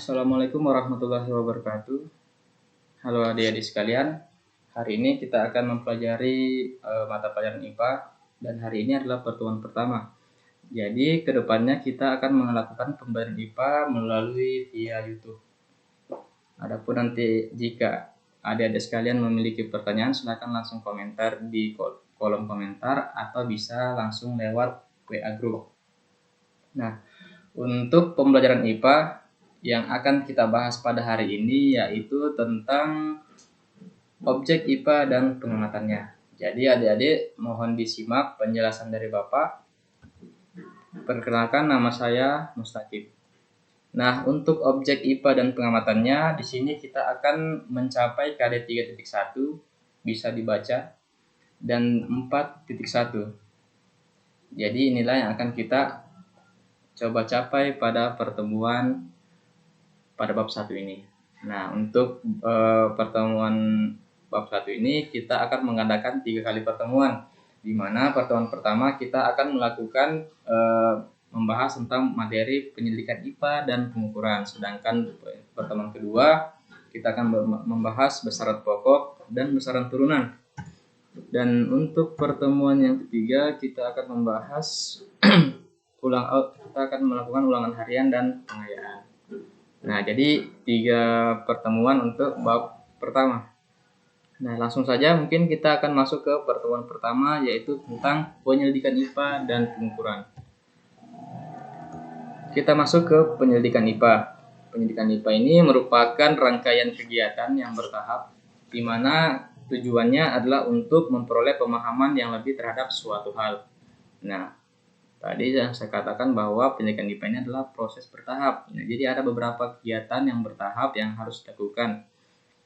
Assalamualaikum warahmatullahi wabarakatuh. Halo adik-adik sekalian. Hari ini kita akan mempelajari mata pelajaran IPA dan hari ini adalah pertemuan pertama. Jadi kedepannya kita akan melakukan pembelajaran IPA melalui via YouTube. Adapun nanti jika adik-adik sekalian memiliki pertanyaan, silakan langsung komentar di kolom komentar atau bisa langsung lewat WA Group. Nah, untuk pembelajaran IPA yang akan kita bahas pada hari ini yaitu tentang objek IPA dan pengamatannya. Jadi adik-adik mohon disimak penjelasan dari Bapak. Perkenalkan, nama saya Mustaqim. Nah, untuk objek IPA dan pengamatannya di sini kita akan mencapai KD 3.1 bisa dibaca dan 4.1. Jadi inilah yang akan kita coba capai pada pertemuan pada bab 1 ini. Nah, untuk pertemuan bab 1 ini kita akan mengadakan 3 kali pertemuan, di mana pertemuan pertama kita akan melakukan membahas tentang materi penyelidikan IPA dan pengukuran, sedangkan pertemuan kedua kita akan membahas besaran pokok dan besaran turunan. Dan untuk pertemuan yang ketiga kita akan membahas kita akan melakukan ulangan harian dan pengayaan. Nah, jadi 3 pertemuan untuk bab pertama. Nah, langsung saja mungkin kita akan masuk ke pertemuan pertama, yaitu tentang penyelidikan IPA dan pengukuran. Kita masuk ke penyelidikan IPA. Penyelidikan IPA ini merupakan rangkaian kegiatan yang bertahap, di mana tujuannya adalah untuk memperoleh pemahaman yang lebih terhadap suatu hal. Nah, tadi yang saya katakan bahwa penyelidikan IPA ini adalah proses bertahap. Nah, jadi ada beberapa kegiatan yang bertahap yang harus dilakukan.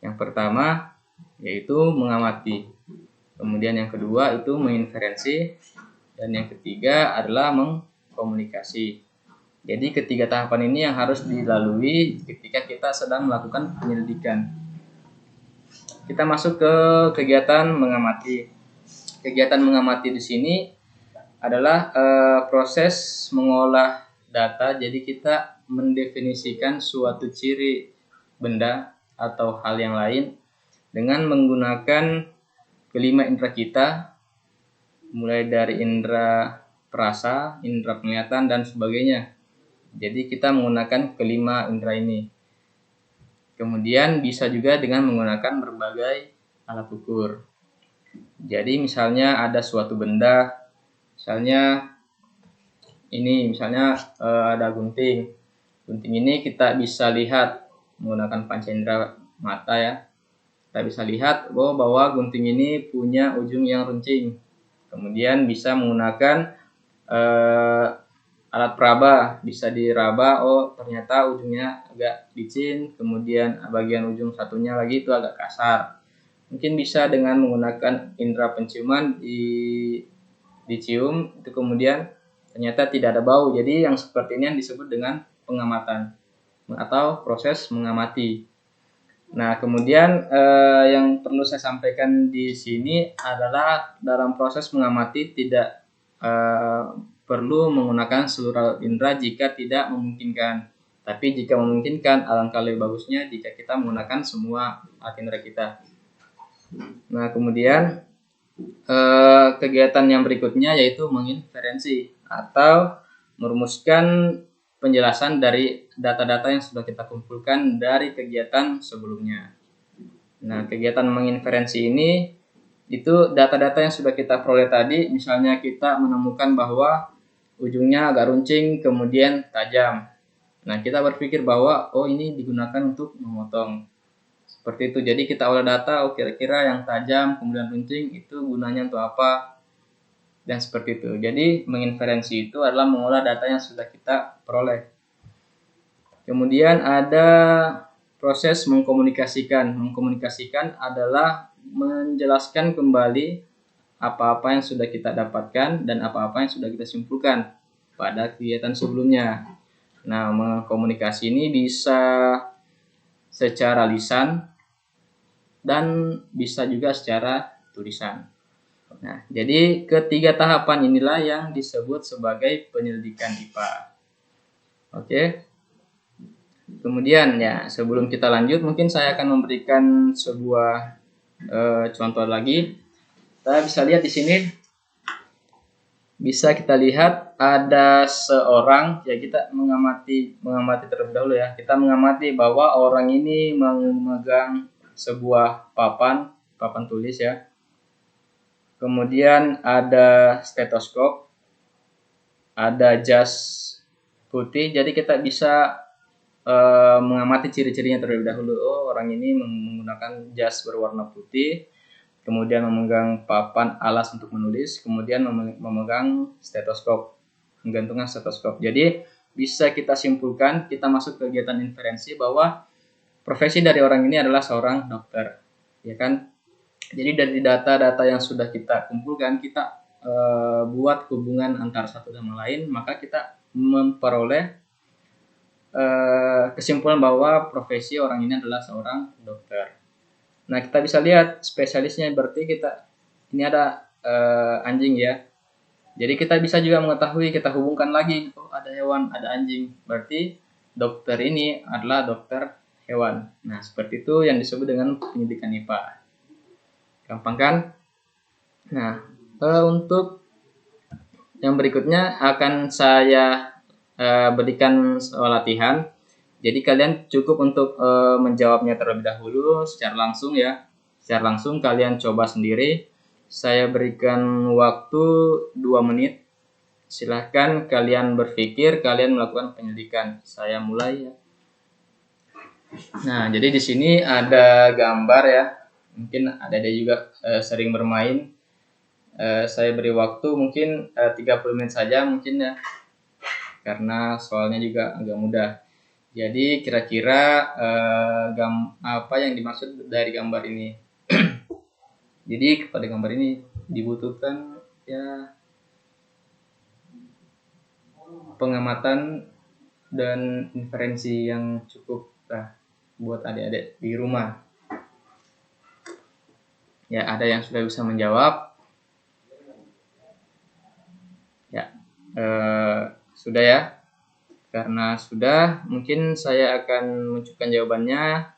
Yang pertama yaitu mengamati. Kemudian yang kedua itu menginferensi. Dan yang ketiga adalah mengkomunikasi. Jadi ketiga tahapan ini yang harus dilalui ketika kita sedang melakukan penyelidikan. Kita masuk ke kegiatan mengamati. Kegiatan mengamati di sini adalah proses mengolah data. Jadi kita mendefinisikan suatu ciri benda atau hal yang lain dengan menggunakan kelima indera kita, mulai dari indera perasa, indera penglihatan dan sebagainya. Jadi kita menggunakan kelima indera ini. Kemudian bisa juga dengan menggunakan berbagai alat ukur. Jadi misalnya ada suatu benda, misalnya ada gunting. Gunting ini kita bisa lihat menggunakan panca indera mata ya. Kita bisa lihat bahwa gunting ini punya ujung yang runcing. Kemudian bisa menggunakan alat peraba, bisa diraba, ternyata ujungnya agak licin, kemudian bagian ujung satunya lagi itu agak kasar. Mungkin bisa dengan menggunakan indera penciuman dicium, itu kemudian ternyata tidak ada bau. Jadi yang seperti ini yang disebut dengan pengamatan atau proses mengamati. Nah, kemudian yang perlu saya sampaikan di sini adalah dalam proses mengamati tidak perlu menggunakan seluruh indera jika tidak memungkinkan. Tapi jika memungkinkan, alangkah lebih bagusnya jika kita menggunakan semua alat indera kita. Nah, kemudian kegiatan yang berikutnya yaitu menginferensi atau merumuskan penjelasan dari data-data yang sudah kita kumpulkan dari kegiatan sebelumnya. Nah, kegiatan menginferensi ini itu data-data yang sudah kita peroleh tadi, misalnya kita menemukan bahwa ujungnya agak runcing kemudian tajam. Nah, kita berpikir bahwa ini digunakan untuk memotong. Seperti itu. Jadi kita olah data, kira-kira yang tajam kemudian runcing itu gunanya untuk apa? Dan seperti itu. Jadi menginferensi itu adalah mengolah data yang sudah kita peroleh. Kemudian ada proses mengkomunikasikan. Mengkomunikasikan adalah menjelaskan kembali apa-apa yang sudah kita dapatkan dan apa-apa yang sudah kita simpulkan pada kegiatan sebelumnya. Nah, mengkomunikasi ini bisa secara lisan dan bisa juga secara tulisan. Nah, jadi ketiga tahapan inilah yang disebut sebagai penyelidikan IPA. Oke. Kemudian ya sebelum kita lanjut mungkin saya akan memberikan sebuah contoh lagi. Kita bisa lihat di sini, bisa kita lihat ada seorang, ya kita mengamati terlebih dahulu ya. Kita mengamati bahwa orang ini memegang sebuah papan tulis ya. Kemudian ada stetoskop, ada jas putih. Jadi kita bisa mengamati ciri-cirinya terlebih dahulu. Oh, orang ini menggunakan jas berwarna putih, kemudian memegang papan alas untuk menulis, kemudian memegang stetoskop, menggantungan stetoskop. Jadi bisa kita simpulkan, kita masuk kegiatan inferensi bahwa profesi dari orang ini adalah seorang dokter, ya kan? Jadi dari data-data yang sudah kita kumpulkan, kita buat hubungan antara satu sama lain, maka kita memperoleh kesimpulan bahwa profesi orang ini adalah seorang dokter. Nah, kita bisa lihat spesialisnya, berarti ini ada anjing ya. Jadi kita bisa juga mengetahui, kita hubungkan lagi, oh ada hewan, ada anjing, berarti dokter ini adalah dokter hewan. Nah, seperti itu yang disebut dengan pendidikan IPA. Gampang kan? Nah, untuk yang berikutnya akan saya berikan latihan. Jadi kalian cukup untuk menjawabnya terlebih dahulu secara langsung ya. Secara langsung kalian coba sendiri. Saya berikan waktu 2 menit. Silahkan kalian berpikir, kalian melakukan penyelidikan. Saya mulai ya. Nah, jadi di sini ada gambar ya. Mungkin ada juga sering bermain. Saya beri waktu mungkin 30 menit saja mungkin ya. Karena soalnya juga agak mudah. Jadi kira-kira apa yang dimaksud dari gambar ini? Jadi pada gambar ini dibutuhkan ya pengamatan dan inferensi yang cukup buat adik-adik di rumah. Ya, ada yang sudah bisa menjawab. Ya, sudah ya. Karena sudah, mungkin saya akan menunjukkan jawabannya.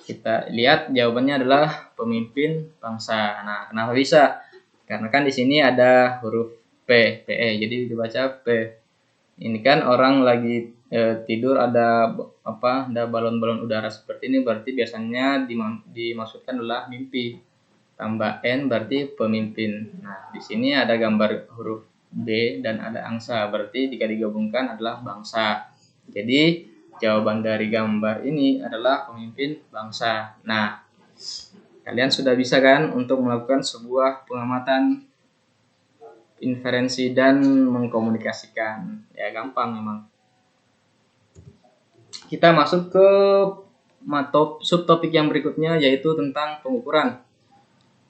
Kita lihat jawabannya adalah pemimpin bangsa. Nah, kenapa bisa? Karena kan di sini ada huruf P, PE. Jadi dibaca P. Ini kan orang lagi tidur, ada balon-balon udara seperti ini, berarti biasanya dimaksudkan adalah mimpi. Tambah N berarti pemimpin. Nah, di sini ada gambar huruf B dan ada angsa, berarti jika digabungkan adalah bangsa. Jadi jawaban dari gambar ini adalah pemimpin bangsa. Nah, kalian sudah bisa kan untuk melakukan sebuah pengamatan, inferensi dan mengkomunikasikan. Ya gampang memang. Kita masuk ke subtopik yang berikutnya, yaitu tentang pengukuran.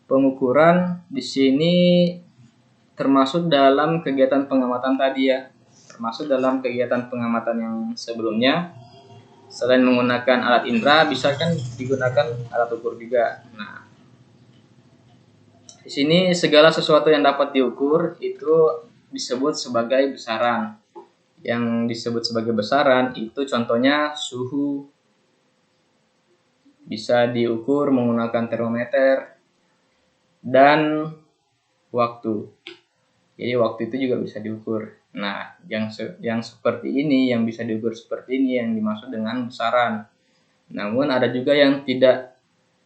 Pengukuran di sini termasuk dalam kegiatan pengamatan tadi ya. Termasuk dalam kegiatan pengamatan yang sebelumnya. Selain menggunakan alat indera, bisa kan digunakan alat ukur juga. Nah, di sini segala sesuatu yang dapat diukur itu disebut sebagai besaran. Yang disebut sebagai besaran itu contohnya suhu, bisa diukur menggunakan termometer, dan waktu. Jadi waktu itu juga bisa diukur. Nah, yang seperti ini, yang bisa diukur seperti ini yang dimaksud dengan besaran. Namun ada juga yang tidak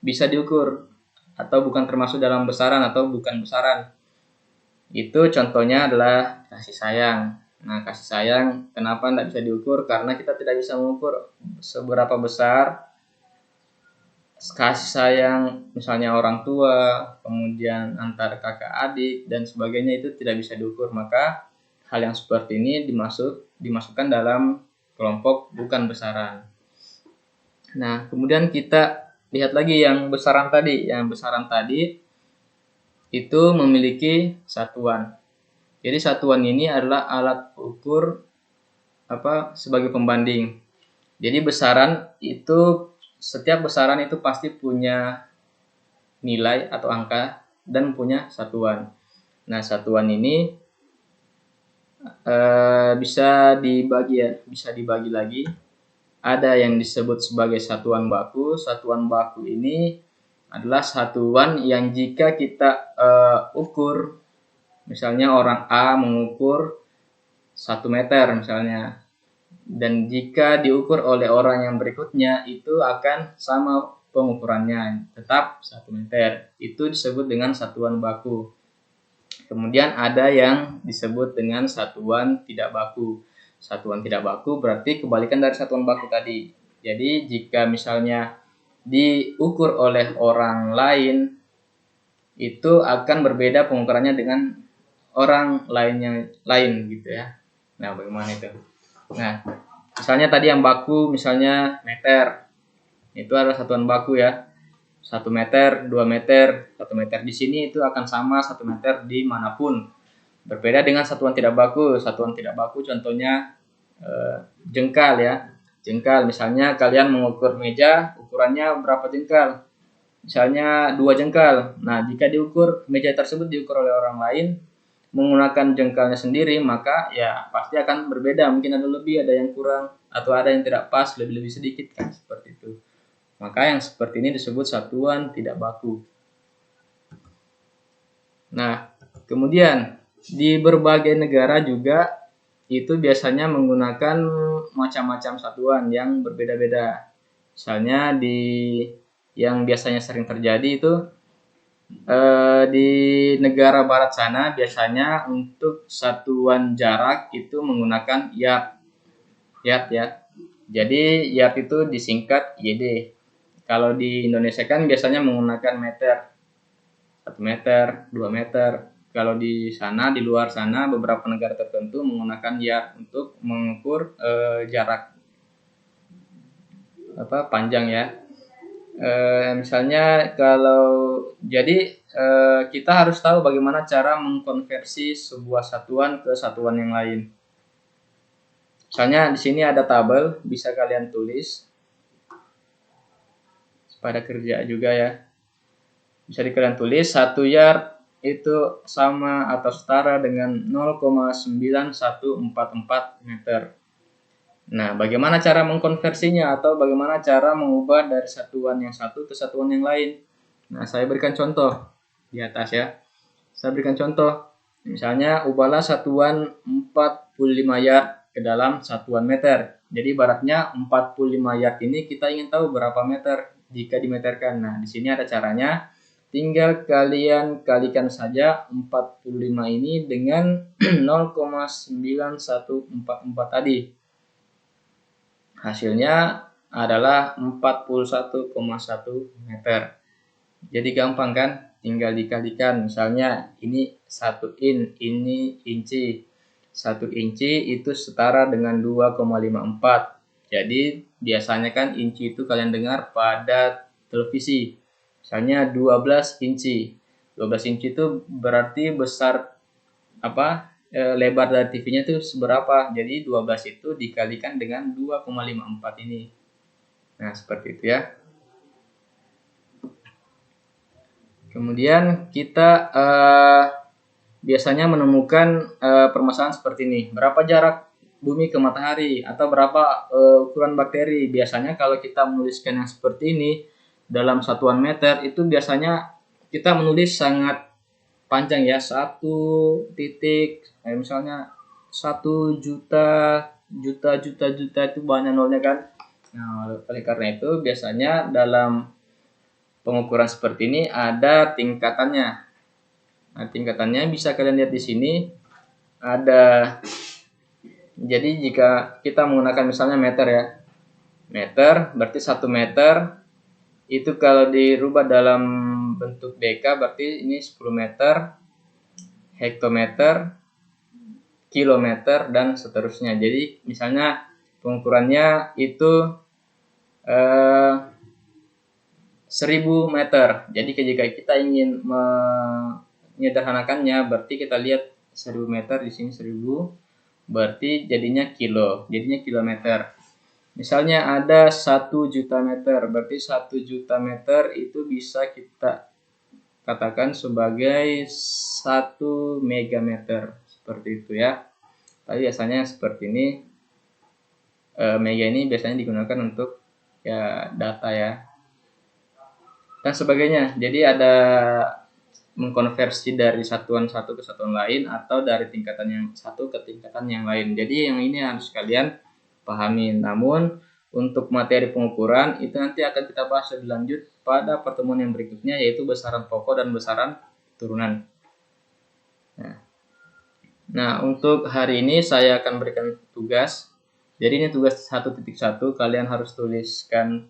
bisa diukur atau bukan termasuk dalam besaran atau bukan besaran. Itu contohnya adalah kasih sayang. Nah, kasih sayang kenapa tidak bisa diukur? Karena kita tidak bisa mengukur seberapa besar kasih sayang, misalnya orang tua, kemudian antar kakak adik dan sebagainya, itu tidak bisa diukur. Maka hal yang seperti ini dimasukkan dalam kelompok bukan besaran. Nah, kemudian kita lihat lagi yang besaran tadi. Yang besaran tadi itu memiliki satuan. Jadi satuan ini adalah alat ukur sebagai pembanding. Jadi besaran itu, setiap besaran itu pasti punya nilai atau angka dan punya satuan. Nah, satuan ini bisa dibagi lagi ada yang disebut sebagai satuan baku. Satuan baku ini adalah satuan yang jika kita ukur, misalnya orang A mengukur 1 meter misalnya, dan jika diukur oleh orang yang berikutnya itu akan sama pengukurannya, tetap 1 meter. Itu disebut dengan satuan baku. Kemudian ada yang disebut dengan satuan tidak baku. Satuan tidak baku berarti kebalikan dari satuan baku tadi. Jadi jika misalnya diukur oleh orang lain, itu akan berbeda pengukurannya dengan orang lain gitu ya. Nah, bagaimana itu? Nah, misalnya tadi yang baku misalnya meter. Itu adalah satuan baku ya. 1 meter, 2 meter, 1 meter di sini itu akan sama 1 meter dimanapun. Berbeda dengan satuan tidak baku. Satuan tidak baku contohnya jengkal ya. Jengkal, misalnya kalian mengukur meja, ukurannya berapa jengkal? Misalnya 2 jengkal. Nah, jika diukur, meja tersebut diukur oleh orang lain menggunakan jengkalnya sendiri, maka ya pasti akan berbeda. Mungkin ada lebih, ada yang kurang, atau ada yang tidak pas, lebih-lebih sedikit kan, seperti itu. Maka yang seperti ini disebut satuan tidak baku. Nah, kemudian di berbagai negara juga itu biasanya menggunakan macam-macam satuan yang berbeda-beda. Misalnya yang biasanya sering terjadi itu di negara barat sana biasanya untuk satuan jarak itu menggunakan yard. Yard ya. Jadi yard itu disingkat YD. Kalau di Indonesia kan biasanya menggunakan meter. 1 meter, 2 meter. Kalau di sana, di luar sana, beberapa negara tertentu menggunakan yard untuk mengukur jarak panjang ya. Misalnya kalau jadi kita harus tahu bagaimana cara mengkonversi sebuah satuan ke satuan yang lain. Misalnya di sini ada tabel, bisa kalian tulis pada kerja juga ya. Bisa kalian tulis 1 yard itu sama atau setara dengan 0,9144 meter. Nah, bagaimana cara mengkonversinya atau bagaimana cara mengubah dari satuan yang satu ke satuan yang lain? Nah, saya berikan contoh di atas ya. Saya berikan contoh. Misalnya, ubahlah satuan 45 yard ke dalam satuan meter. Jadi, ibaratnya 45 yard ini kita ingin tahu berapa meter jika dimeterkan. Nah, di sini ada caranya. Tinggal kalian kalikan saja 45 ini dengan 0,9144 tadi. Hasilnya adalah 41,1 meter. Jadi gampang kan? Tinggal dikalikan. Misalnya ini 1 in, ini inci. 1 inci itu setara dengan 2,54. Jadi biasanya kan inci itu kalian dengar pada televisi. Misalnya 12 inci. 12 inci itu berarti besar lebar dari TV-nya itu seberapa. Jadi 12 itu dikalikan dengan 2,54 ini. Nah, seperti itu ya. Kemudian kita biasanya menemukan permasalahan seperti ini. Berapa jarak bumi ke matahari atau berapa ukuran bakteri. Biasanya kalau kita menuliskan yang seperti ini dalam satuan meter itu biasanya kita menulis sangat panjang ya, 1 titik misalnya 1 juta itu banyak nolnya kan. Nah, oleh karena itu biasanya dalam pengukuran seperti ini ada tingkatannya. Nah, tingkatannya bisa kalian lihat di sini ada. Jadi jika kita menggunakan misalnya meter ya, meter berarti 1 meter itu kalau dirubah dalam bentuk deka berarti ini 10 meter, hektometer, kilometer, dan seterusnya. Jadi misalnya pengukurannya itu 1000 meter. Jadi jika kita ingin menyederhanakannya berarti kita lihat 1000 meter di sini 1000 berarti jadinya kilo, jadinya kilometer. Misalnya ada 1 juta meter, berarti 1 juta meter itu bisa kita katakan sebagai 1 megameter. Seperti itu ya. Tapi biasanya seperti ini. Mega ini biasanya digunakan untuk ya data ya dan sebagainya. Jadi ada mengkonversi dari satuan satu ke satuan lain atau dari tingkatan yang satu ke tingkatan yang lain. Jadi yang ini harus kalian pahami. Namun untuk materi pengukuran itu nanti akan kita bahas lebih lanjut pada pertemuan yang berikutnya, yaitu besaran pokok dan besaran turunan. Nah, untuk hari ini saya akan berikan tugas. Jadi ini tugas 1.1, kalian harus tuliskan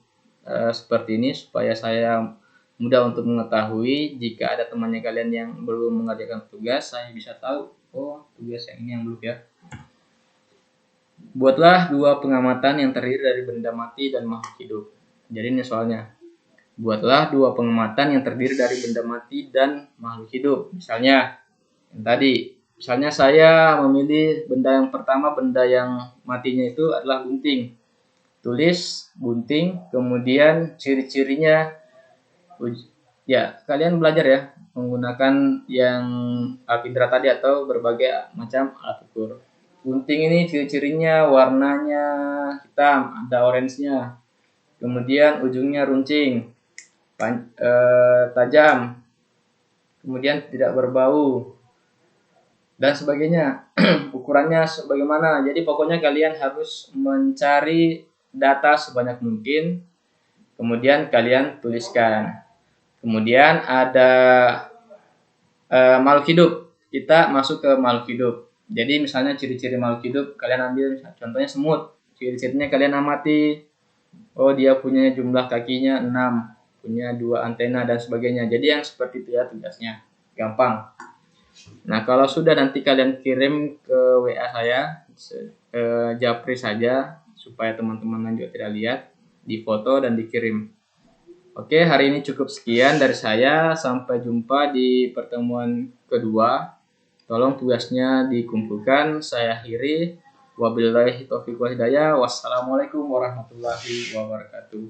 seperti ini supaya saya mudah untuk mengetahui. Jika ada temannya kalian yang belum mengerjakan tugas, saya bisa tahu, oh tugas yang ini yang belum ya. Buatlah 2 pengamatan yang terdiri dari benda mati dan makhluk hidup. Jadi ini soalnya. Buatlah 2 pengamatan yang terdiri dari benda mati dan makhluk hidup. Misalnya, yang tadi. Misalnya saya memilih benda yang pertama, benda yang matinya itu adalah gunting. Tulis gunting, kemudian ciri-cirinya. Ya, kalian belajar ya menggunakan yang alpidra tadi atau berbagai macam alat ukur. Gunting ini ciri-cirinya warnanya hitam, ada orange-nya. Kemudian ujungnya runcing, tajam, kemudian tidak berbau, dan sebagainya. Ukurannya sebagaimana. Jadi pokoknya kalian harus mencari data sebanyak mungkin, kemudian kalian tuliskan. Kemudian ada makhluk hidup. Kita masuk ke makhluk hidup. Jadi misalnya ciri-ciri makhluk hidup, kalian ambil contohnya semut. Ciri-cirinya kalian amati. Oh, dia punya jumlah kakinya 6, punya 2 antena dan sebagainya. Jadi yang seperti itu ya tugasnya. Gampang. Nah, kalau sudah nanti kalian kirim ke WA saya, japri saja supaya teman-teman lain juga tidak lihat, difoto dan dikirim. Oke, hari ini cukup sekian dari saya. Sampai jumpa di pertemuan kedua. Tolong tugasnya dikumpulkan. Saya akhiri. Wabillahi taufiq wal hidayah. Wassalamualaikum warahmatullahi wabarakatuh.